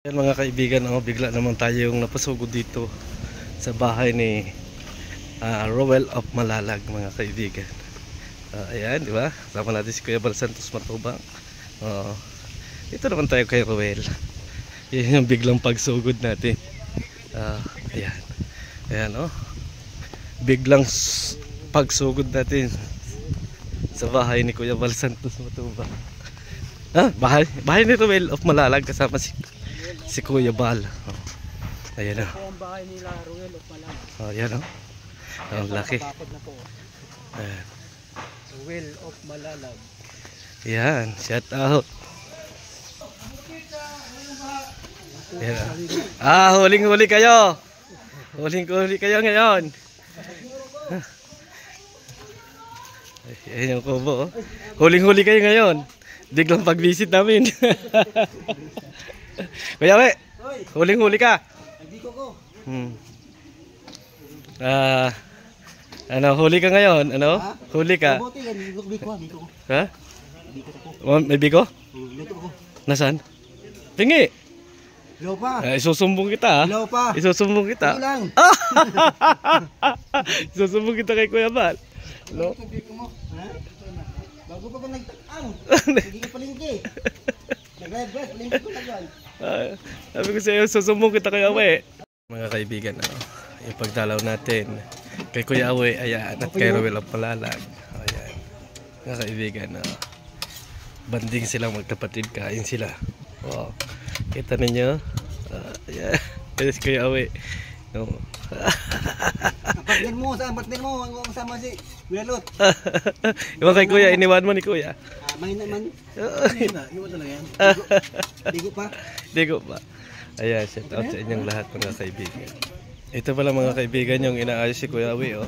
Yan mga kaibigan, bigla naman tayong napasugod dito sa bahay ni Roel of Malalag mga kaibigan. Ayan, di ba? Sama natin si Kuya Bal Santos Matubang. Ito naman tayo kay Roel. Yan yung biglang pagsugod natin. Ayan. Ayan biglang pagsugod natin sa bahay ni Kuya Bal Santos Matubang. Bahay ni Roel of Malalag kasama si Kuya Bal. Ayan ang bahay nila Roel of Malalag. Ayan ang laki. Ayan. Roel of Malalag. Ayan, shout out. Ayan. Huling-huli kayo. Huling-huli kayo ngayon. Ayan yung kubo. Huling-huli kayo ngayon. Biglang pag-visit namin. Kuya we, huling-huli ka. Nagdiko ko. Huli ka ngayon? Huli ka? Ha? May biko? Nasaan? Tingi. Ilaw pa. Isusumbong kita. Ilaw pa. Isusumbong kita. Ilang. Isusumbong kita kay Kuya Bal. No? Bago pa ba nagtakang? Hindi ka palingki. Nag-live palingki ko lagyan. Sabi ko sa'yo, susumbong kita kay Awe. Mga kaibigan, yung pagdalaw natin kay Kuya Awe, ayan, at kay Roel of Malalag. Ayan. Mga kaibigan, banding silang magkapatid, kain sila. Wow. Kita ninyo? Ayan. Ito si Kuya Awe. Partner mo, saan partner mo? Ang kasama si Welot. Iwan kay Kuya, iniwan mo ni Kuya. Mahina man. Iwan talaga yan. Digo pa. Digo pa. Ayan, shout out sa inyong lahat mga kaibigan. Ito pala mga kaibigan yung inaayos si Kuya Awe.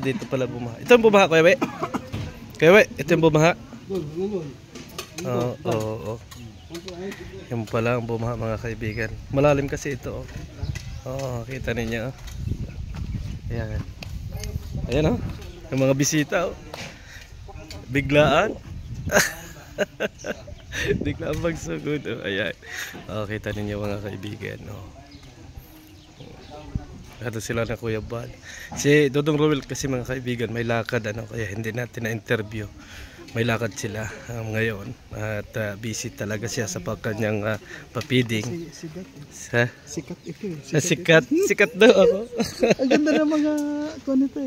Dito pala bumaha. Ito yung bumaha, Kuya Awe. Kuya Awe, ito yung bumaha. Oo. Yung pala ang bumaha mga kaibigan. Malalim kasi ito. Kita ninyo. Ayan. Ayan yung mga bisita. Biglaan. Biglaan pagsugod. Ayan. Kita ninyo mga kaibigan. Ito sila na Kuya Bal. Si Dodong Roel kasi mga kaibigan may lakad kaya hindi natin na-interview. May lakad sila ngayon at busy talaga siya sa pagkanyang papiding. Sikat daw ako. Ang ganda ng mga kuwan ito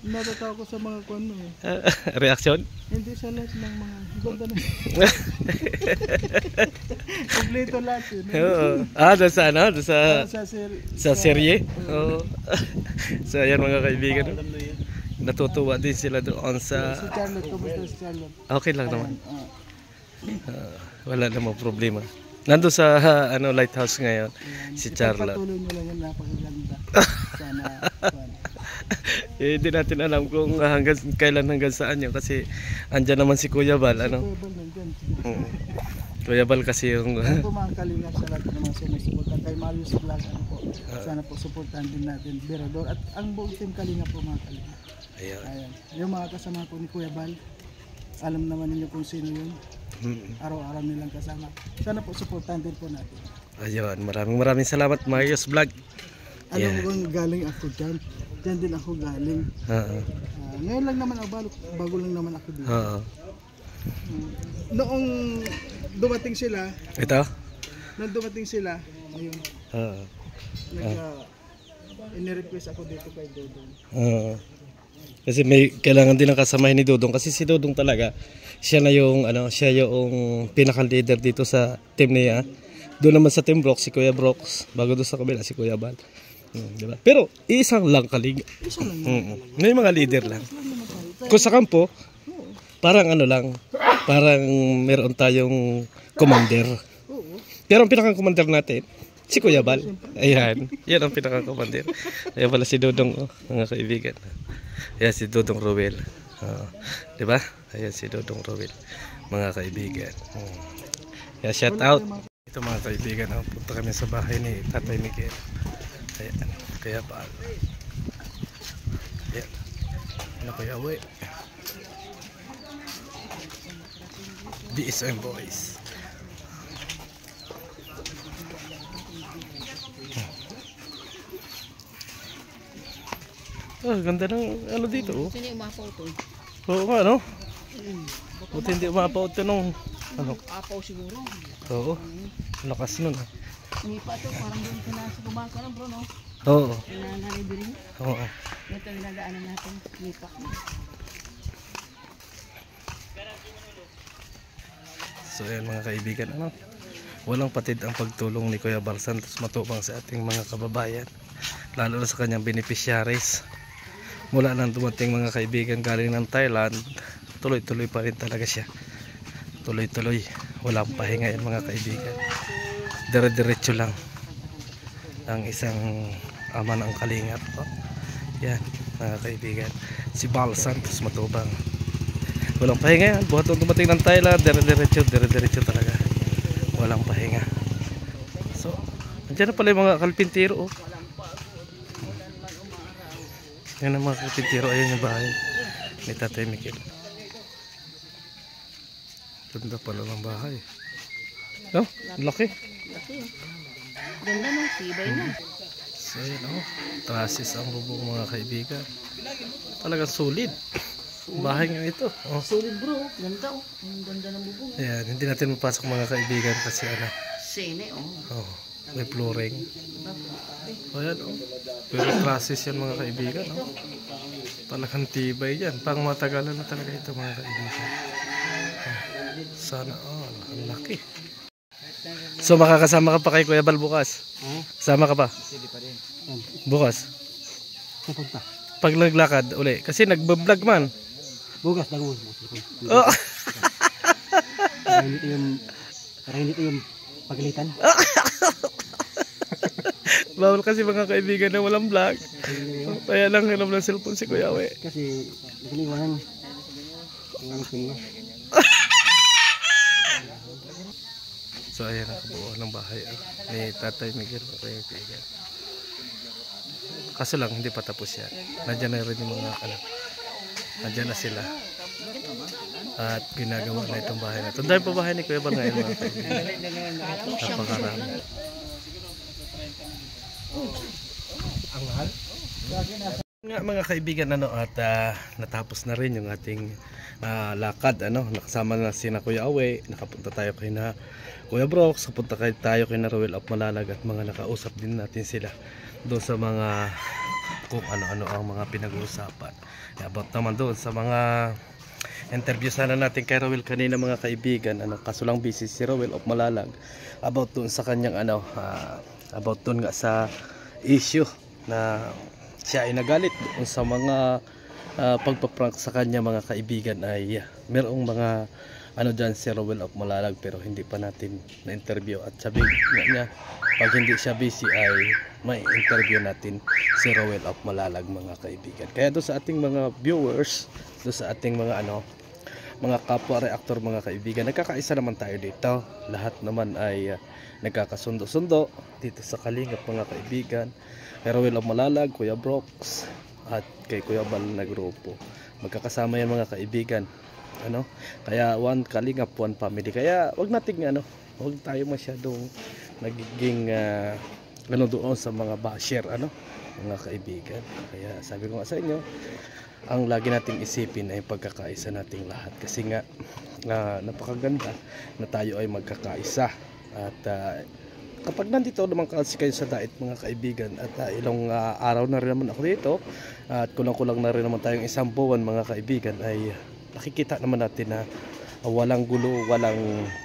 natatawa ko sa mga kuwan reaksyon? Hindi sa lahat ng mga ganda ng kompleto lahat doon sa sa serye? So ayan mga kaibigan. Natutuwa din sila doon sa... Si Charlotte, kumusta si Charlotte? Okay lang naman. Wala namang problema. Nandun sa lighthouse ngayon, si Charlotte. Patuloy nyo lang yan, napakaganda. Sana. Hindi natin alam kung hanggang saan yun kasi andyan naman si Kuya Bal. Si Kuya Bal nandyan. Kuya Bal kasi yung... Yan po mga kalingap sa lahat ng mga sumusuportan kay Marius Vlog. Sana po supportan din natin Berador at ang buong team kalingap po mga kalingap. Ayan. Yung mga kasama ko ni Kuya Bal, alam naman ninyo kung sino yun. Araw-araw nilang kasama. Sana po supportan din po natin. Ayun, maraming salamat Marius Vlog. Alam mo bang galing ako dyan? Dyan din ako galing. Ngayon lang naman ako, bago lang naman ako dito. Noong dumating sila, ayun, inirequest ako dito kay Dodong. Kasi may kailangan din ng kasamahin ni Dodong kasi si Dodong talaga siya yung pinaka-leader dito sa team niya. Doon naman sa team Brox si Kuya Brox, bago doon sa kabila si Kuya Bal. Diba? Pero isang lang kalig. May mga leader lang. Kung sa kampo, parang parang meron tayong commander. Pero ang pinaka-commander natin si Kuya Bal. Ayan, yan ang pinaka-commander. Ayan pala si Dodong mga kaibigan. Ayan si Dodong Roel. Diba? Ayan si Dodong Roel mga kaibigan. Ayan, shout out. Ito mga kaibigan, punta kami sa bahay ni Tatay Miguel. Ayan, Kuya Bal. Ayan. Kuya Awe. DSM boys. Oh, ganda ng ano dito. Oh. Hindi umapaw to. Oo nga, no? Buti hindi umapaw ito nung ano. Apaw siguro. Oo. Lakas nun. Hindi pa to, parang doon ka na sa kumaka lang bro, no? Oo. Nananay din. Oo. Ito yung nadaanan natin. Nipak. So ayan mga kaibigan, ano? Walang patid ang pagtulong ni Kuya Bal Santos matubang sa ating mga kababayan, lalo na sa kanyang beneficiaries. Mula nang dumating mga kaibigan galing ng Thailand, tuloy-tuloy pa rin talaga siya. Tuloy-tuloy, walang pahinga yan mga kaibigan. Dire-diretso lang ang isang ama ng kalingap. Oh. Yan mga kaibigan, si Bal Santos matubang. Walang pahinga yan, buhat nung dumating ng Thailand, dire-diretso talaga. Walang pahinga. So, andyan na pala yung mga kalpintero. Oh. Yan ang mga kalpintero. Ayan yung bahay ni Tatay Mikil. Ganda pala ng bahay. No? Laki. Ganda no, tibay na. So, ayan o. Trasis ang bubong mga kaibigan. Talagang solid. Bahay nga ito. Oh. Solid bro, ganda oh. Ang ganda ng bubong. Ayan, hindi natin mapasok mga kaibigan kasi ano. Sene oh. Oh, may flooring. O yan oh. Pero trasis yan mga kaibigan. Oh. Talagang tibay yan. Pang matagalan na talaga ito mga kaibigan. Oh. Sana all. Ang laki. So makakasama ka pa kay Kuya Bal bukas? Sama ka pa? Bukas? Pag naglakad uli. Kasi nagbablog man. Bugas lang mo. Oh. Parang hindi yung pagalitan. Bawal kasi mga kaibigan na walang vlog. Kaya lang hiram ng cellphone si Kuya We. Kasi naginiwanan. Ang pinga. So ayan ang kabuuan ng bahay ni Tatay Miguel mga kaibigan. Kaso lang hindi pa tapos yan. Nandiyan na rin yung mga ano. Nandiyan na sila. At ginagawa na itong bahay na ito. Dahil pa bahay ni Kuya Bal ngayon mga kaibigan. Napakarami. Ang mahal? Nga mga kaibigan ano at natapos na rin yung ating lakad ano. Nakasama na si Kuya Awe. Nakapunta tayo kay na Kuya Brox. Nakapunta tayo kay na Ruel of Malalag at mga nakausap din natin sila doon sa mga kung ano-ano ang mga pinag-uusapan. About naman doon sa mga interview sana natin kay Ruel kanina mga kaibigan. Ano, kaso lang busy si Ruel of Malalag about doon sa kanyang ano about doon nga sa issue na siya ay nagalit doon sa mga pagpaprank sa kanya mga kaibigan ay merong mga ano dyan si Ruel of Malalag pero hindi pa natin na-interview at sabi niya pag hindi siya busy ay may interview natin si Ruel of Malalag mga kaibigan. Kaya doon sa ating mga viewers, doon sa ating mga ano mga kapwa reactor mga kaibigan, nagkakaisa naman tayo dito. Lahat naman ay nagkakasundo-sundo dito sa Kalingap mga kaibigan. Kay Ruel of Malalag, Kuya Brox at kay Kuya Bal na grupo. Magkakasama yan mga kaibigan. Ano? Kaya one Kalingap, one family. Kaya wag nating ano, wag tayo masyadong nagiging ano doon sa mga basher ano, mga kaibigan. Kaya sabi ko nga sa inyo, ang lagi nating isipin ay pagkakaisa nating lahat kasi nga napakaganda na tayo ay magkakaisa at kapag nandito naman kasi kayo sa Dait mga kaibigan at ilang araw na rin naman ako dito at kulang-kulang na rin naman tayong isang buwan mga kaibigan ay nakikita naman natin na walang gulo, walang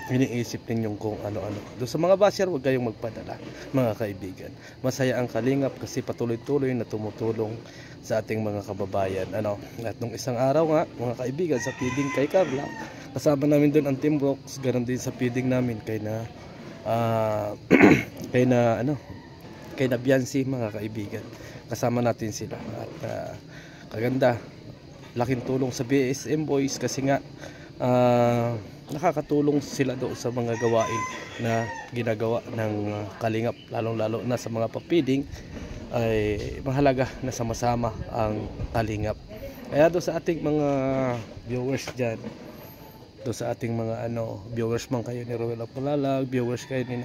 iniisip ninyong kung ano-ano. Doon sa mga basher, huwag kayong magpadala mga kaibigan. Masaya ang Kalingap kasi patuloy-tuloy na tumutulong sa ating mga kababayan. Ano? At nung isang araw nga, mga kaibigan, sa feeding kay Carla, kasama namin doon ang Team Brox, ganoon din sa feeding namin kay na kay na Biancy mga kaibigan. Kasama natin sila at kaganda, laking tulong sa BSM Boys kasi nga nakakatulong sila doon sa mga gawain na ginagawa ng Kalingap, lalong-lalo na sa mga papiding ay mahalaga na sama-sama ang Kalingap. Kaya doon sa ating mga viewers dyan, doon sa ating mga viewers man kayo ni Ruel of Malalag, viewers kayo ni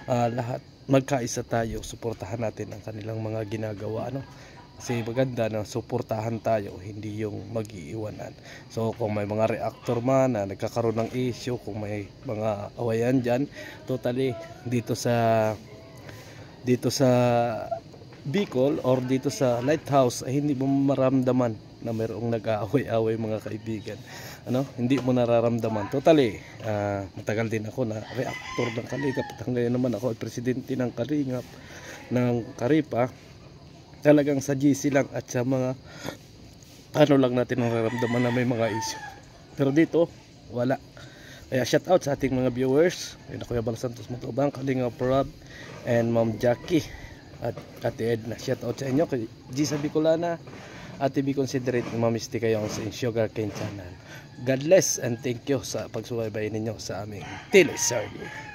lahat, magkaisa tayo, suportahan natin ang kanilang mga ginagawa Kasi maganda na suportahan tayo, hindi yung mag-iiwanan. So kung may mga reactor man na nagkakaroon ng issue, kung may mga awayan dyan, totally dito sa Bicol or dito sa Lighthouse ay hindi mo maramdaman na mayroong nag-aaway-away mga kaibigan. Hindi mo nararamdaman. Totally, matagal din ako na reactor ng Kalingap. At ngayon naman ako ay presidente ng Kalingap ng Karipa. Talagang sa GC lang at sa mga lang natin nararamdaman na may mga issue. Pero dito, wala. Kaya shout out sa ating mga viewers. Ayun, Kuya Bal Santos Matubang, Kalingap Rob, and Ma'am Jackie at Ate Edna. Shout out sa inyo kay Gisa Bicolana at be considerate na mamisti kayo sa Sugar Cane Channel. God bless and thank you sa pagsubaybay ninyo sa aming teleserye.